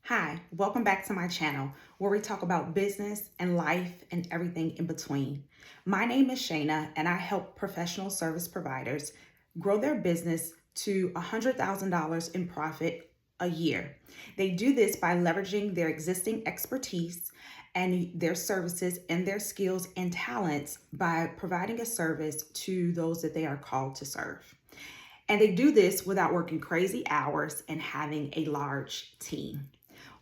Hi, welcome back to my channel where we talk about business and life and everything in between. My name is Shayna and I help professional service providers grow their business to $100,000 in profit a year. They do this by leveraging their existing expertise and their services and their skills and talents by providing a service to those that they are called to serve. And they do this without working crazy hours and having a large team.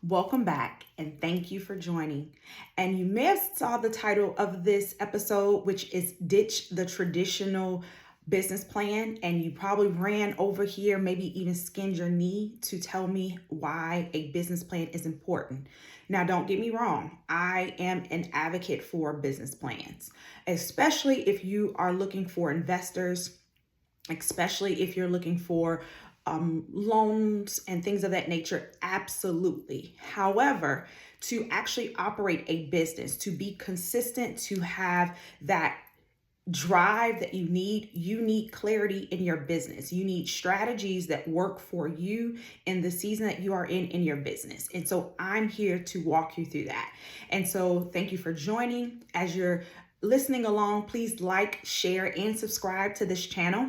Welcome back and thank you for joining. And you may have saw the title of this episode, which is Ditch the Traditional Business Plan. And you probably ran over here, maybe even skinned your knee to tell me why a business plan is important. Now, don't get me wrong. I am an advocate for business plans, especially if you are looking for investors, especially if you're looking for loans and things of that nature. Absolutely. However, to actually operate a business, to be consistent, to have that drive that you need clarity in your business. You need strategies that work for you in the season that you are in your business. And so I'm here to walk you through that. And so thank you for joining. As you're listening along, please like, share, and subscribe to this channel.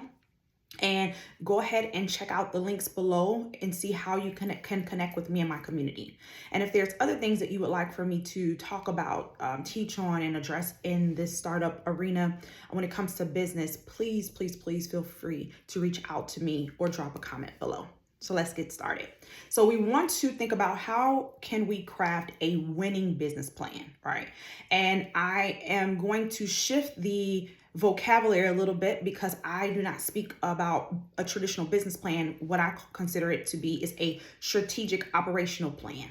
And go ahead and check out the links below and see how you can connect with me and my community. And if there's other things that you would like for me to talk about, teach on, and address in this startup arena when it comes to business, please feel free to reach out to me or drop a comment below. So let's get started. So we want to think about how can we craft a winning business plan, right? And I am going to shift the vocabulary a little bit because I do not speak about a traditional business plan. What I consider it to be is a strategic operational plan.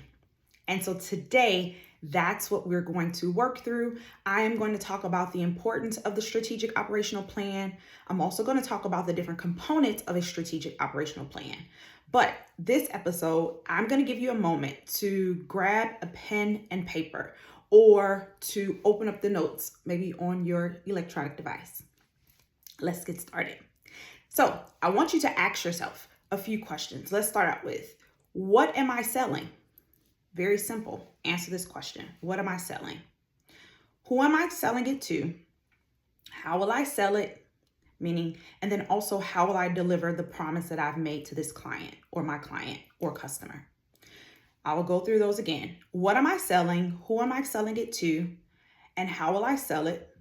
And so today, that's what we're going to work through. I am going to talk about the importance of the strategic operational plan. I'm also going to talk about the different components of a strategic operational plan. But this episode, I'm going to give you a moment to grab a pen and paper or to open up the notes, maybe on your electronic device. Let's get started. So I want you to ask yourself a few questions. Let's start out with, what am I selling? Very simple. Answer this question. What am I selling? Who am I selling it to? How will I sell it? Meaning, and then also, how will I deliver the promise that I've made to this client or my client or customer? I will go through those again. What am I selling? Who am I selling it to? And how will I sell it?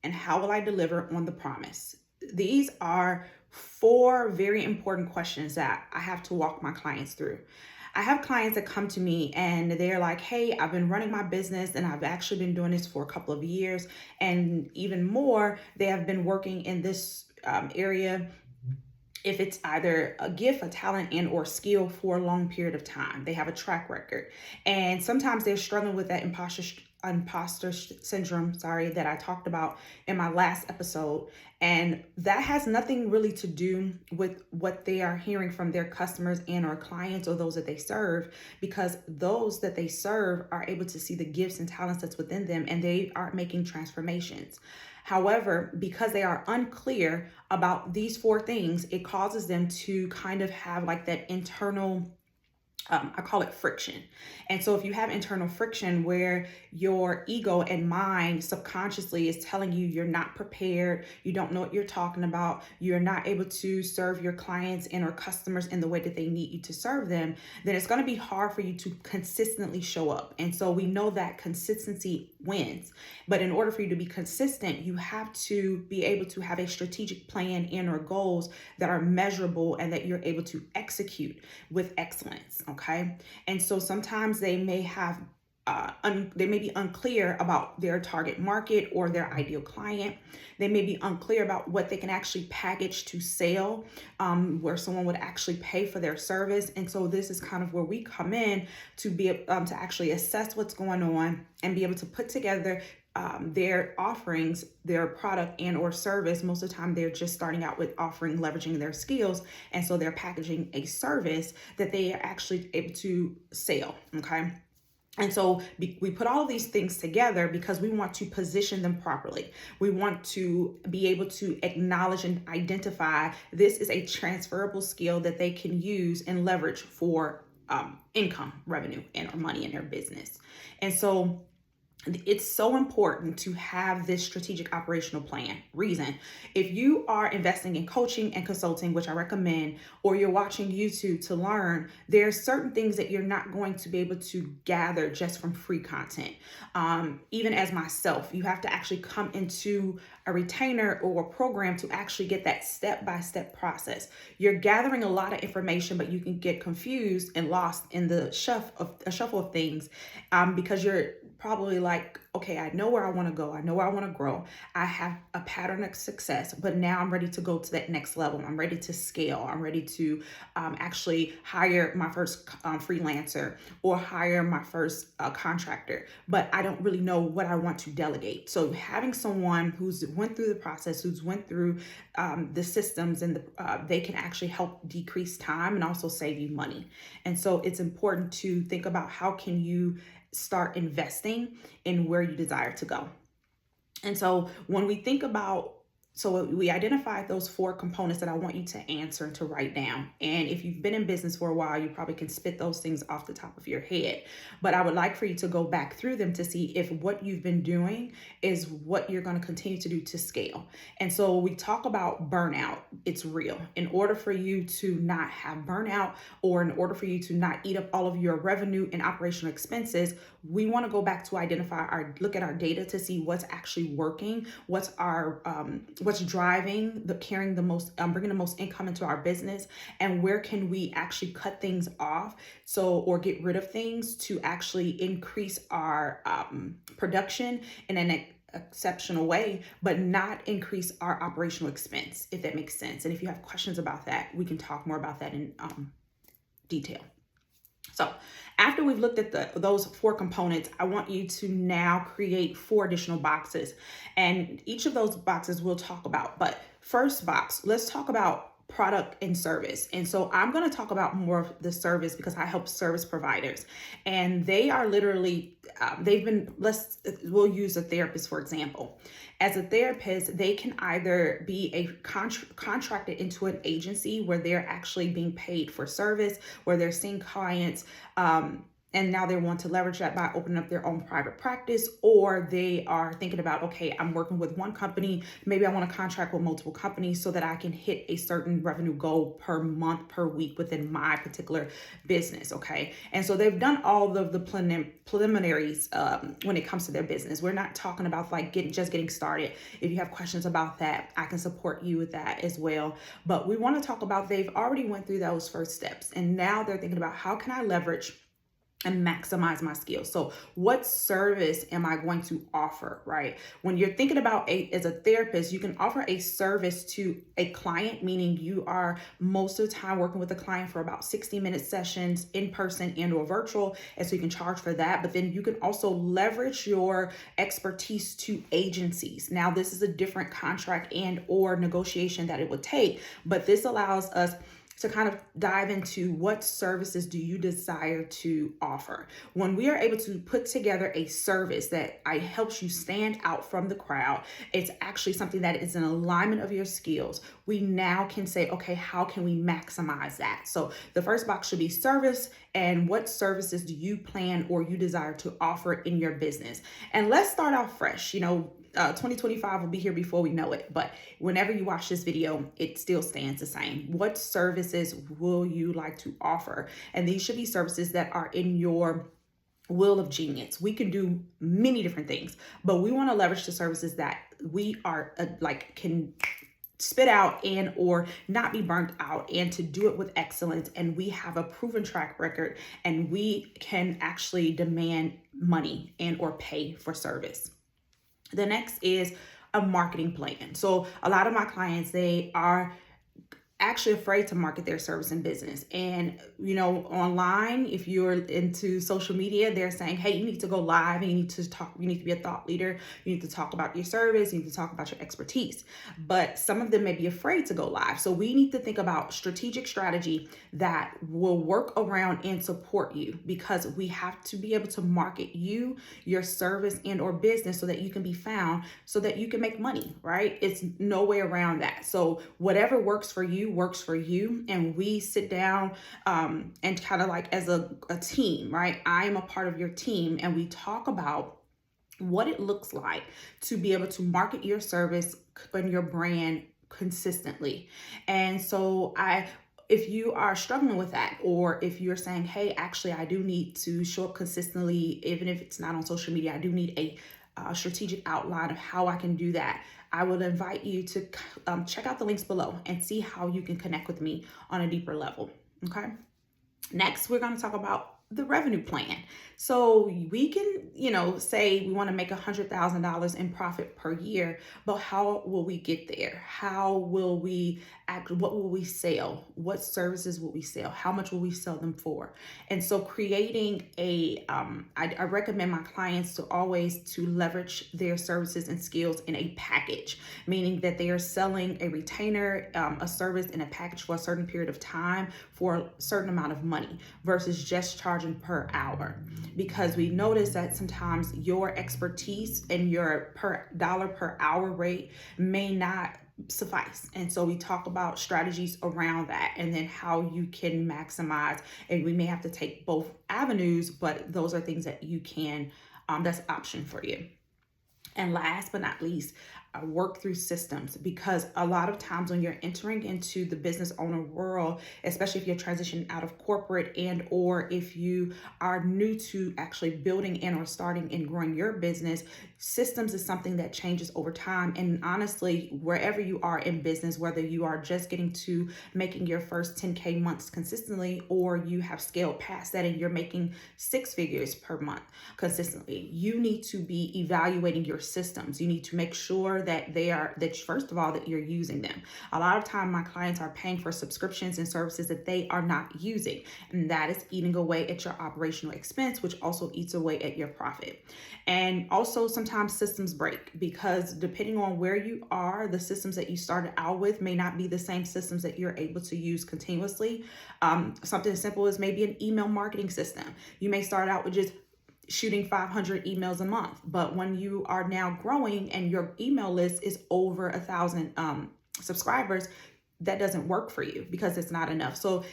And how will I deliver on the promise? These are 4 very important questions that I have to walk my clients through. I have clients that come to me and they're like, hey, I've been running my business and I've actually been doing this for a couple of years. And even more, they have been working in this area, if it's either a gift, a talent, and or skill, for a long period of time. They have a track record. And sometimes they're struggling with that imposter syndrome, that I talked about in my last episode. And that has nothing really to do with what they are hearing from their customers and or clients or those that they serve, because those that they serve are able to see the gifts and talents that's within them and they are making transformations. However, because they are unclear about these 4 things, it causes them to kind of have like that internal, I call it friction. And so if you have internal friction where your ego and mind subconsciously is telling you you're not prepared, you don't know what you're talking about, you're not able to serve your clients and or customers in the way that they need you to serve them, then it's going to be hard for you to consistently show up. And so we know that consistency wins. But in order for you to be consistent, you have to be able to have a strategic plan and or goals that are measurable and that you're able to execute with excellence. Okay. And so sometimes they may have, they may be unclear about their target market or their ideal client. They may be unclear about what they can actually package to sell, where someone would actually pay for their service. And so this is kind of where we come in to be to actually assess what's going on and be able to put together their offerings, their product and or service. Most of the time they're just starting out with offering, leveraging their skills. And so they're packaging a service that they are actually able to sell. Okay. And so we put all of these things together because we want to position them properly. We want to be able to acknowledge and identify this is a transferable skill that they can use and leverage for income, revenue, and or money in their business. And so it's so important to have this strategic operational plan. Reason, if you are investing in coaching and consulting, which I recommend, or you're watching YouTube to learn, there's certain things that you're not going to be able to gather just from free content. Even as myself, you have to actually come into a retainer or a program to actually get that step-by-step process. You're gathering a lot of information, but you can get confused and lost in the shuffle of things, because you're probably like, okay, I know where I want to go. I know where I want to grow. I have a pattern of success, but now I'm ready to go to that next level. I'm ready to scale. I'm ready to actually hire my first freelancer or hire my first contractor, but I don't really know what I want to delegate. So having someone who's went through the process, who's went through the systems, and they can actually help decrease time and also save you money. And so it's important to think about how can you start investing in where you desire to go. And so when we think about, so we identified those 4 components that I want you to answer and to write down. And if you've been in business for a while, you probably can spit those things off the top of your head. But I would like for you to go back through them to see if what you've been doing is what you're going to continue to do to scale. And so we talk about burnout. It's real. In order for you to not have burnout, or in order for you to not eat up all of your revenue and operational expenses, we want to go back to look at our data to see what's actually working, what's driving carrying the most, bringing the most income into our business, and where can we actually cut things off, or get rid of things to actually increase our production in an exceptional way, but not increase our operational expense, if that makes sense. And if you have questions about that, we can talk more about that in detail. So after we've looked at those 4 components, I want you to now create 4 additional boxes. And each of those boxes we'll talk about. But first box, let's talk about product and service. And so I'm going to talk about more of the service because I help service providers. And they are literally, we'll use a therapist, for example. As a therapist, they can either be contracted into an agency where they're actually being paid for service, where they're seeing clients, and now they want to leverage that by opening up their own private practice, or they are thinking about, okay, I'm working with one company, maybe I want to contract with multiple companies so that I can hit a certain revenue goal per month, per week within my particular business, okay? And so they've done all of the preliminaries when it comes to their business. We're not talking about like getting started. If you have questions about that, I can support you with that as well. But we want to talk about, they've already went through those first steps, and now they're thinking about, how can I leverage and maximize my skills? So what service am I going to offer, right? When you're thinking about as a therapist, you can offer a service to a client, meaning you are most of the time working with a client for about 60-minute sessions in person and or virtual. And so you can charge for that, but then you can also leverage your expertise to agencies. Now, this is a different contract and or negotiation that it would take, but this allows us to kind of dive into what services do you desire to offer. When we are able to put together a service that helps you stand out from the crowd, it's actually something that is in alignment of your skills. We now can say, okay, how can we maximize that? So the first box should be service, and what services do you plan or you desire to offer in your business? And let's start off fresh. 2025 will be here before we know it, but whenever you watch this video, it still stands the same. What services will you like to offer? And these should be services that are in your will of genius. We can do many different things, but we want to leverage the services that we are can spit out and or not be burnt out, and to do it with excellence. And we have a proven track record, and we can actually demand money and or pay for service. The next is a marketing plan. So a lot of my clients, they are actually afraid to market their service and business. And, online, if you're into social media, they're saying, hey, you need to go live, and you need to talk, you need to be a thought leader. You need to talk about your service. You need to talk about your expertise. But some of them may be afraid to go live. So we need to think about strategic strategy that will work around and support you, because we have to be able to market you, your service and or business, so that you can be found, so that you can make money, right? It's no way around that. So whatever works for you, you works for you, and we sit down and kind of like as a team, right? I'm a part of your team, and we talk about what it looks like to be able to market your service and your brand consistently. And so if you are struggling with that, or if you're saying, hey, actually, I do need to show up consistently, even if it's not on social media, I do need a strategic outline of how I can do that. I would invite you to check out the links below and see how you can connect with me on a deeper level. Okay. Next, we're going to talk about the revenue plan. So we can, say we want to make $100,000 in profit per year, but how will we get there? How will we act? What will we sell? What services will we sell? How much will we sell them for? And so creating I recommend my clients to always to leverage their services and skills in a package, meaning that they are selling a retainer, a service in a package for a certain period of time for a certain amount of money versus just charging per hour. Because we notice that sometimes your expertise and your dollar per hour rate may not suffice. And so we talk about strategies around that, and then how you can maximize. And we may have to take both avenues, but those are things that you can, that's an option for you. And last but not least, work through systems, because a lot of times when you're entering into the business owner world, especially if you're transitioning out of corporate, and or if you are new to actually building and or starting and growing your business, systems is something that changes over time. And honestly, wherever you are in business, whether you are just getting to making your first 10K months consistently, or you have scaled past that and you're making 6 figures per month consistently, you need to be evaluating your systems. You need to make sure that first of all, that you're using them. A lot of time my clients are paying for subscriptions and services that they are not using, and that is eating away at your operational expense, which also eats away at your profit. And also sometimes systems break, because depending on where you are, the systems that you started out with may not be the same systems that you're able to use continuously. Something as simple as maybe an email marketing system. You may start out with just shooting 500 emails a month, but when you are now growing and your email list is over 1,000 subscribers, that doesn't work for you because it's not enough. So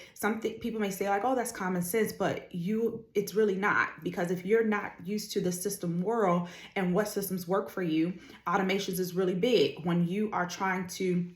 people may say like, oh, that's common sense, but it's really not, because if you're not used to the system world and what systems work for you, automations is really big when you are trying to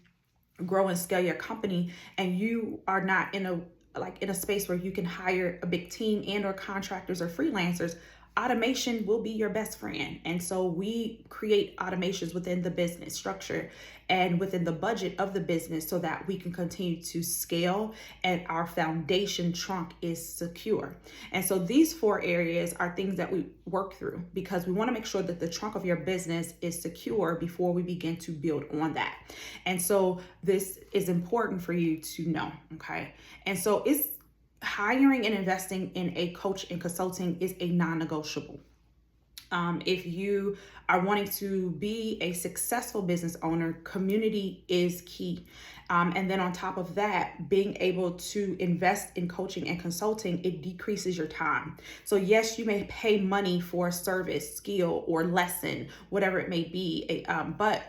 grow and scale your company, and you are not in a space where you can hire a big team and or contractors or freelancers. Automation will be your best friend. And so we create automations within the business structure and within the budget of the business so that we can continue to scale and our foundation trunk is secure. And so these 4 areas are things that we work through, because we want to make sure that the trunk of your business is secure before we begin to build on that. And so this is important for you to know. Okay. And so hiring and investing in a coach and consulting is a non-negotiable. If you are wanting to be a successful business owner, community is key. And then on top of that, being able to invest in coaching and consulting, it decreases your time. So yes, you may pay money for a service, skill, or lesson, whatever it may be, but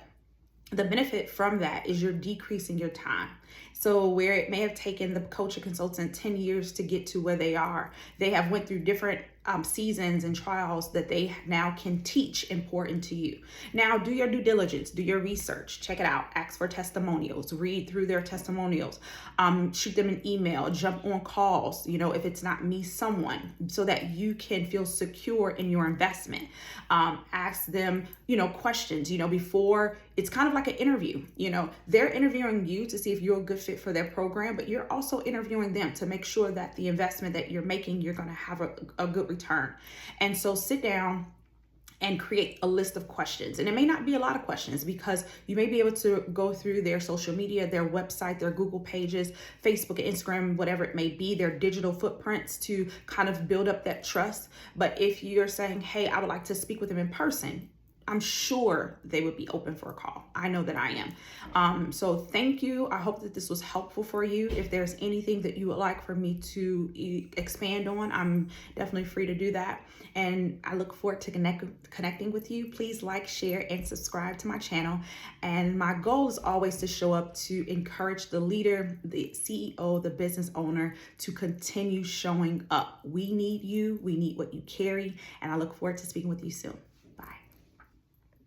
the benefit from that is you're decreasing your time. So where it may have taken the coach or consultant 10 years to get to where they are, they have went through different seasons and trials that they now can teach and pour into you. Now, do your due diligence, do your research, check it out, ask for testimonials, read through their testimonials, shoot them an email, jump on calls, if it's not me, someone, so that you can feel secure in your investment. Ask them, questions, before. It's kind of like an interview. They're interviewing you to see if you're a good fit for their program, but you're also interviewing them to make sure that the investment that you're making, you're going to have a good return. And so sit down and create a list of questions. And it may not be a lot of questions, because you may be able to go through their social media, their website, their Google pages, Facebook, Instagram, whatever it may be, their digital footprints to kind of build up that trust. But if you're saying, hey, I would like to speak with them in person, I'm sure they would be open for a call. I know that I am. So thank you. I hope that this was helpful for you. If there's anything that you would like for me to expand on, I'm definitely free to do that. And I look forward to connecting with you. Please like, share, and subscribe to my channel. And my goal is always to show up to encourage the leader, the CEO, the business owner to continue showing up. We need you. We need what you carry. And I look forward to speaking with you soon.